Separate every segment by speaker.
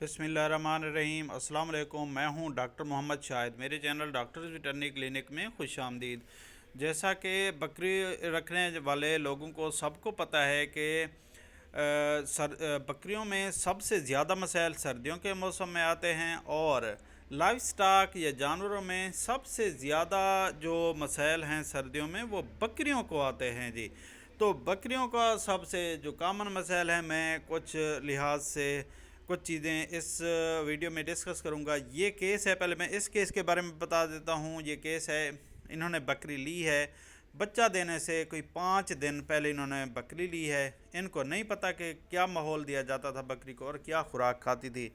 Speaker 1: बिस्मिल्लाहिर्रहमानिर्रहीम। अस्सलाम वालेकुम। मैं हूं डॉक्टर मोहम्मद शाहिद। मेरे चैनल डॉक्टर्स वेटरनरी क्लिनिक में खुश आमदीद। जैसा कि बकरी रखने वाले लोगों को सबको पता है कि बकरियों में सबसे ज़्यादा मसाइल सर्दियों के मौसम में आते हैं और लाइफ स्टॉक या जानवरों में सबसे ज़्यादा जो मसाइल हैं सर्दियों में वो बकरियों को आते हैं जी। तो बकरियों का सबसे जो कॉमन मसाइल है, मैं कुछ लिहाज से कुछ चीज़ें इस वीडियो में डिस्कस करूंगा। ये केस है, पहले मैं इस केस के बारे में बता देता हूँ। ये केस है, इन्होंने बकरी ली है, बच्चा देने से कोई 5 दिन पहले इन्होंने बकरी ली है। इनको नहीं पता कि क्या माहौल दिया जाता था बकरी को और क्या खुराक खाती थी।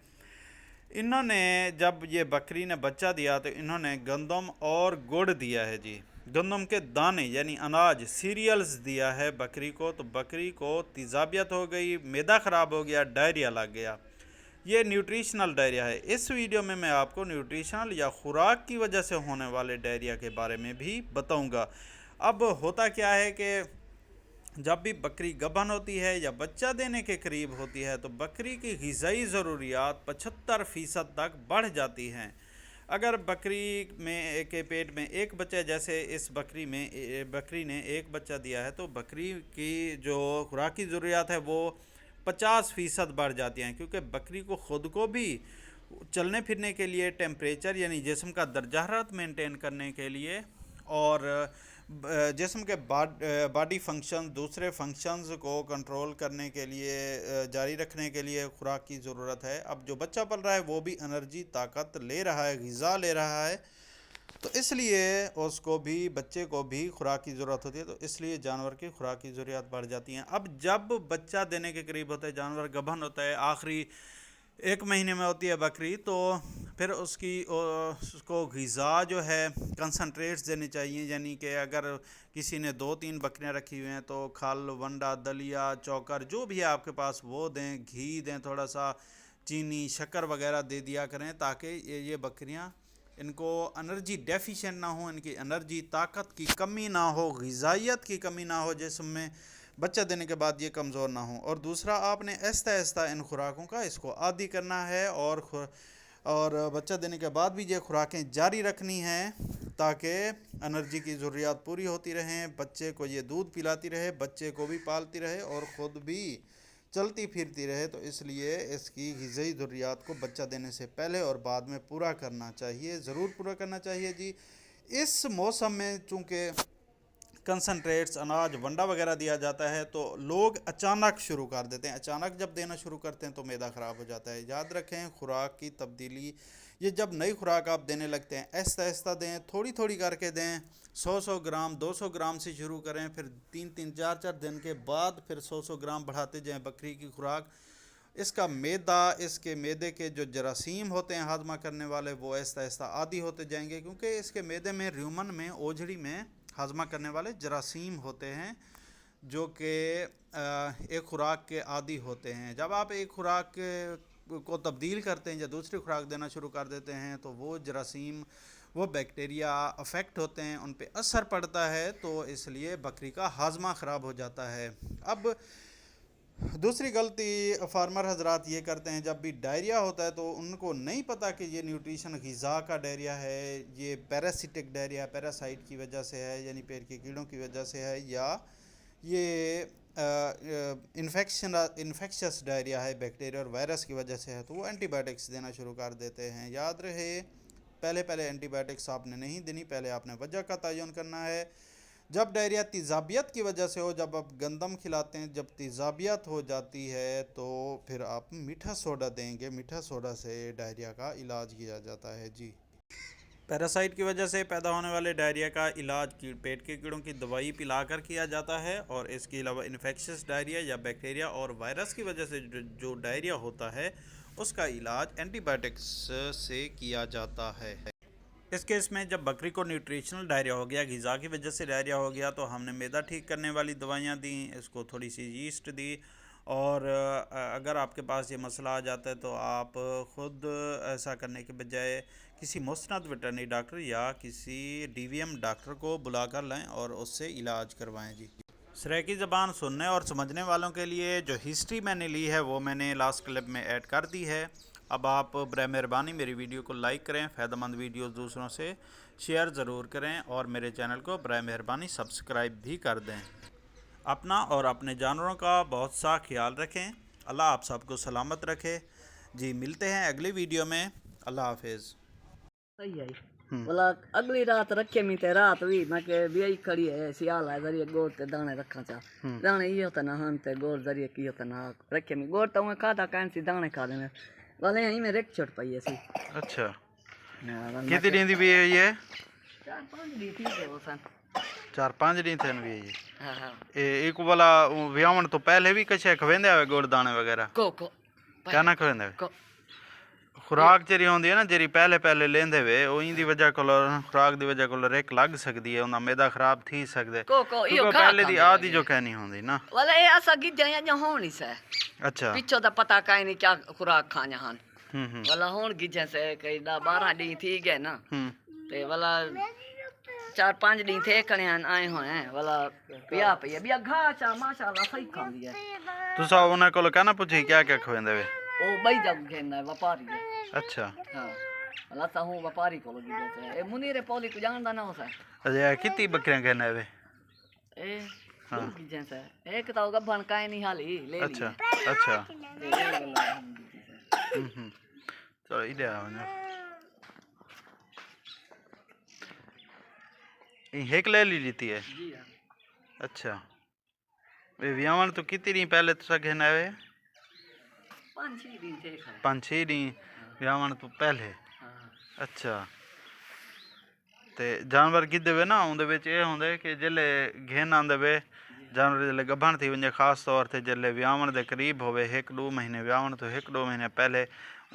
Speaker 1: इन्होंने जब ये बकरी ने बच्चा दिया तो इन्होंने गंदम और गुड़ दिया है जी। गंदम के दाने यानी अनाज सीरियल्स दिया है बकरी को, तो बकरी को तेज़ाबियत हो गई, मैदा ख़राब हो गया, डायरिया लग गया। ये न्यूट्रिशनल डायरिया है। इस वीडियो में मैं आपको न्यूट्रिशनल या खुराक की वजह से होने वाले डायरिया के बारे में भी बताऊंगा। अब होता क्या है कि जब भी बकरी गबन होती है या बच्चा देने के करीब होती है तो बकरी की ग़िज़ाई ज़रूरियात 75% तक बढ़ जाती हैं। अगर बकरी में के पेट में एक बच्चा, जैसे इस बकरी ने एक बच्चा दिया है, तो बकरी की जो खुराकी ज़रूरियात है वो 50% बढ़ जाती हैं, क्योंकि बकरी को ख़ुद को भी चलने फिरने के लिए, टेम्परेचर यानी जिस्म का दर्जा हरारत मेंटेन करने के लिए और जिस्म के बॉडी फंक्शन, दूसरे फंक्शंस को कंट्रोल करने के लिए, जारी रखने के लिए खुराक की ज़रूरत है। अब जो बच्चा पल रहा है वो भी एनर्जी, ताकत ले रहा है, ग़िज़ा ले रहा है, तो इसलिए उसको भी, बच्चे को भी खुराक की ज़रूरत होती है। तो इसलिए जानवर की खुराक की ज़रूरत बढ़ जाती हैं। अब जब बच्चा देने के करीब होता है, जानवर गबन होता है, आखिरी 1 महीने में होती है बकरी, तो फिर उसको ग़िज़ा जो है कंसनट्रेट्स देने चाहिए। यानी कि अगर किसी ने 2-3 बकरियां रखी हुई हैं तो खल, वंडा, दलिया, चोकर जो भी है आपके पास वो दें, घी दें, थोड़ा सा चीनी, शक्कर वगैरह दे दिया करें, ताकि ये बकरियां, इनको एनर्जी डेफिशिएंट ना हो, इनकी एनर्जी, ताकत की कमी ना हो, ग़िज़ाइयत की कमी ना हो, जिसम में बच्चा देने के बाद ये कमज़ोर ना हो। और दूसरा, आपने आहिस्ता आहिस्ता इन खुराकों का इसको आदी करना है और बच्चा देने के बाद भी ये खुराकें जारी रखनी हैं, ताकि एनर्जी की ज़रूरियात पूरी होती रहें, बच्चे को ये दूध पिलाती रहे, बच्चे को भी पालती रहे और ख़ुद भी चलती फिरती रहे। तो इसलिए इसकी ग़िज़ाई ज़रूरियात को बच्चा देने से पहले और बाद में पूरा करना चाहिए, ज़रूर पूरा करना चाहिए जी। इस मौसम में चूँकि कंसनट्रेट्स, अनाज, वंडा वगैरह दिया जाता है, तो लोग अचानक शुरू कर देते हैं। अचानक जब देना शुरू करते हैं तो मैदा ख़राब हो जाता है। याद रखें, खुराक की तब्दीली, ये जब नई खुराक आप देने लगते हैं, आहिस्ता आहिस्ता दें, थोड़ी थोड़ी करके दें। 100-100 ग्राम, 200 ग्राम से शुरू करें, फिर 3-3, 4-4 दिन के बाद फिर 100-100 ग्राम बढ़ाते जाएँ बकरी की खुराक। इसका मैदा, इसके मैदे के जो जरासीम होते हैं हाजमा करने वाले, वो आहिस्ता आहिस्ता आदी होते जाएंगे, क्योंकि इसके मैदे में, र्यूमन में, ओझड़ी में हाजमा करने वाले जरासीम होते हैं जो कि एक खुराक के आदी होते हैं। जब आप एक खुराक को तब्दील करते हैं या दूसरी खुराक देना शुरू कर देते हैं तो वो जरासीम, वो बैक्टीरिया अफेक्ट होते हैं, उन पे असर पड़ता है, तो इसलिए बकरी का हाजमा ख़राब हो जाता है। अब दूसरी गलती फार्मर हजरात ये करते हैं, जब भी डायरिया होता है तो उनको नहीं पता कि ये न्यूट्रिशन ग़िज़ा का डायरिया है, ये पैरासिटिक डायरिया, पैरासाइट की वजह से है, यानी पेट के कीड़ों की वजह से है, या ये इन्फेक्शस डायरिया है, बैक्टीरिया और वायरस की वजह से है, तो वो एंटीबायोटिक्स देना शुरू कर देते हैं। याद रहे, पहले पहले एंटीबायोटिक्स आपने नहीं देनी, पहले आपने वजह का तयन करना है। जब डायरिया तेज़ाबियत की वजह से हो, जब आप गंदम खिलाते हैं, जब तेज़ाबियत हो जाती है, तो फिर आप मीठा सोडा देंगे। मीठा सोडा से डायरिया का इलाज किया जाता है जी। पैरासाइट की वजह से पैदा होने वाले डायरिया का इलाज की पेट के कीड़ों की दवाई पिलाकर किया जाता है, और इसके अलावा इन्फेक्शस डायरिया या बैक्टीरिया और वायरस की वजह से जो डायरिया होता है उसका इलाज एंटीबायोटिक्स से किया जाता है। इस केस में जब बकरी को न्यूट्रिशनल डायरिया हो गया, ग़िज़ा की वजह से डायरिया हो गया, तो हमने मैदा ठीक करने वाली दवाइयाँ दी, इसको थोड़ी सी यीस्ट दी। और अगर आपके पास ये मसला आ जाता है तो आप ख़ुद ऐसा करने के बजाय किसी मुस्नद वेटरनरी डॉक्टर या किसी डीवीएम डॉक्टर को बुला कर लाएँ और उससे इलाज करवाएँ जी। सराइकी ज़बान सुनने और समझने वालों के लिए जो हिस्ट्री मैंने ली है वो मैंने लास्ट क्लिप में ऐड कर दी है। अब आप बर मेहरबानी मेरी वीडियो को लाइक करें, फ़ायदेमंद वीडियोस दूसरों से शेयर ज़रूर करें और मेरे चैनल को बर मेहरबानी सब्सक्राइब भी कर दें। अपना और अपने जानवरों का बहुत सा ख्याल रखें। अल्लाह आप सबको सलामत रखे जी। मिलते हैं अगली वीडियो में। अल्लाह हाफिज़।
Speaker 2: सही है बोला अगली रात रखे मी ते रात भी मैं के भी खड़ी है सियाल है जरिए गोर ते दाने रखा चा दाने ये होता ना हम ते गोर जरिए की होता ना रखे मी गोर तो मैं खाता कान सी दाने खा देने वाले यहीं में रेक छोड़ पाई ऐसी।
Speaker 1: अच्छा कितनी दिन दी भी है ये?
Speaker 2: 4-5 दिन ठीक है वो सन
Speaker 1: 4-5 दिन थे भी ये।
Speaker 2: हां हां
Speaker 1: एक वाला व्यावन तो पहले भी कछे खवेंदे आवे गोड़ दाने वगैरह
Speaker 2: को
Speaker 1: क्या ना खवेंदे
Speaker 2: को
Speaker 1: खुराक जेरी होंदी है ना जेरी पहले लेंदे वे ओ इंदी वजह कोलो खुराक दी वजह कोलो रेक लग सकदी है, उना मैदा खराब थी सकदे
Speaker 2: को यो
Speaker 1: पहले दी आदि जो कहनी होंदी ना
Speaker 2: वाले ये असा गिज्जा या होनी से। अच्छा पिछो दा पता काई नहीं क्या खुराक खाया हन वाला हुन गिज्जा से कई 12 दिन थी गए ना ते वाला 4-5 दिन थे कने आए होए वाला पिया पिया बिया घा चा माशाल्लाह सही खांदी है।
Speaker 1: तुसा उना कोलो कहना पूछी क्या क्या खवेंदे वे?
Speaker 2: ओ बई जब घेना है व्यापारी है। अच्छा हां वाला सा हूं व्यापारी को लगी जाते ए मुनीरे पौली को जानदा ना होसा। अच्छा
Speaker 1: कितनी बकरियां कहना वे?
Speaker 2: ए हां की जैसा एक तो गबन काई नहीं हाली ले ली।
Speaker 1: अच्छा अच्छा चलो इधर आओ ना एक ले ली लेती है जी हां। अच्छा वे व्यावन तो कितनी दिन पहले तुसा कहना वे?
Speaker 2: 5-6 दिन थे
Speaker 1: 5-6 दिन व्यावन तो पहले। अच्छा ते जानवर किदे वे ना उंदे विच ए हुंदे कि जेले घेन आंदे वे जानवर जेले गबन थी वंजे खास तौर ते जेले व्यावन दे करीब होवे 1-2 महीने व्यावन तो 1-2 महीने पहले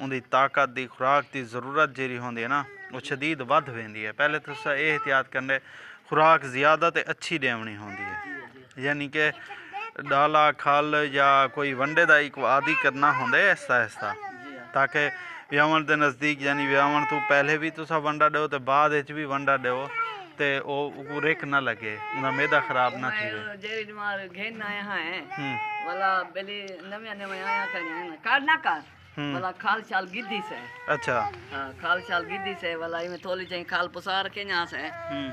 Speaker 1: उंदी ताकत दी खुराक दी ज़रूरत जेरी होंदी है ना वो शदीद वध वेंदी है। पहले तुसा ये एहतियात करने खुराक ज़्यादा ते अच्छी देवनी होंदी है, यानी कि डाला खल या कोई वंडे दा एक आदि करना होंदा है ऐसा ऐसा ताकि व्यावन दे नज़दीक यानी व्यावन तो पहले भी तुसा वंडा दो तो बाद विच भी वंडा दो ते ओ रेक ना लगे उना मैदा खराब ना थी
Speaker 2: जेरी मार घेन आया है वाला बेली नवे आया कर काट ना कर वाला खाल चाल गिद्दी से। अच्छा हां खाल चाल गिद्दी से वाला इमे थोली जई खाल पुसार के यहां से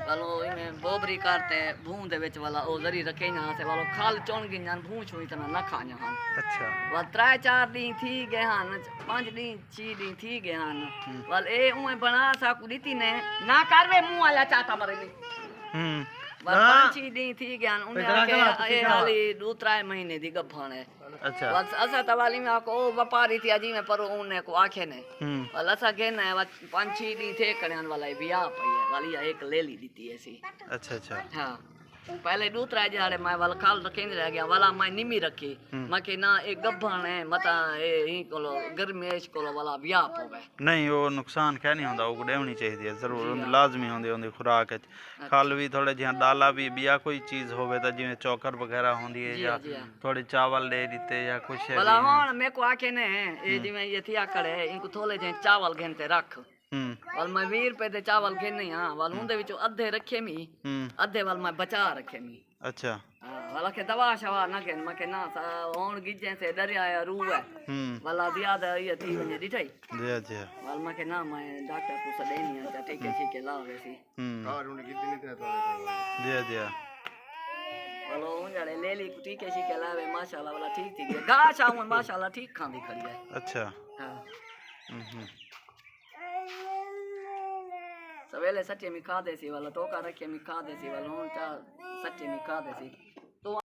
Speaker 2: वालो इमे बोबरी करते भूं दे विच वाला ओ जरी रखे यहां से वालो खाल चोन गिन जान भूं छुई तना ना खा यहां। अच्छा वा 3-4 दिन थी गए हन 5 दिन 6 दिन थी गए हन वाल ए उए बना सा कुदीती ने ना करवे मुंह वाला चाटा मरे नहीं 5-6 दिन थी गए उन्हें के हाली 2-3 महीने दी गफान है। अच्छा बस असा तवाली में आको व्यापारी थी अजी में पर उन्हें को आखे ने वाला सा के ना 5-6 दिन थे कण्यान वाला बिया पई है वाली एक ले ली दीती ऐसी। अच्छा अच्छा हां पहले 2-3 जाड़े मैं वाला खाल रखेंदे रह गया वाला मैं निमी रखी मैं के ना एक गब्बान है मता ए ही कोलो गर्मेश कोलो वाला बिया होवे नहीं वो नुकसान क्या नहीं होंदा वो देवनी चाहिए जरूर लाजमी होंदी होंदी खुराक च खाल भी थोड़े जिहा डाला भी बिया कोई चीज होवे ता जिवें चौकर वगैरह होंदी है या थोड़े चावल दे दिते या कुछ है वाला हुन मैं को आके ने ए जिवें ये थिया करे इनको थोड़े जे चावल घेनते रख वाल मैं 20 रुपए दे चावल घेने हां वाल उंदे विच अद्धे रखे मी अद्धे वाल मैं बचा रखे मी। अच्छा वाला के दवा शवा ना के मैं के ना ओन गिजे से डरिया या रू है वाला दिया दे ये थी वने दिठाई जी जी वाल मैं के ना मैं डॉक्टर को सदेनी है ठीक है लावे सी और उन गिद्दी नहीं तो जी जी वालो उन जड़े ले ली ठीक है लावे माशाल्लाह वाला ठीक थी गा शाम माशाल्लाह ठीक खांदी खड़ी है। अच्छा हां सवेले सच्चे में खा देसी वाला टोका रखे में खा देसी वाला सच्चे में खा देसी